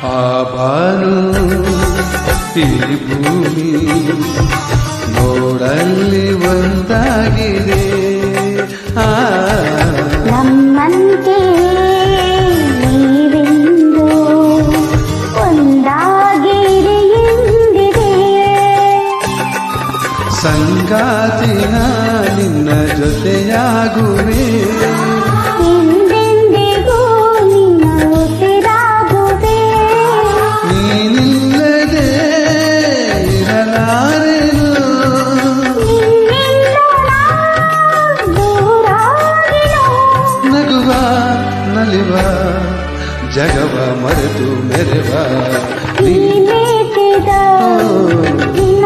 ಆ ಬಾನು ಈ ಭೂಮಿ ನೋಡಲ್ಲಿ ಒಂದಾಗಿದೆ. ನಮ್ಮಂತೆ ನೀವೆಂದು ಒಂದಾಗಿದೆ ಎಂದಿದೆ. ಸಂಗಾತಿನ ನಿನ್ನ ಜೊತೆಯಾಗುವೆ, ಎಂದೆಂದಿಗೂ ನಿನ್ನ ಉಸಿರಾಗುವೆ. ನೀನಿಲ್ಲದೆ ಇರಲಾರೆನು, ನಿನ್ನಿಂದ ನಾ ದೂರಾಗಿರೋ. ನಗುವ ನಲಿವ ಜಗವ ಮರೆತು ಮೆರೆವ ನೀ ಮೆಟ್ಟಿದ ನಿನ್ನ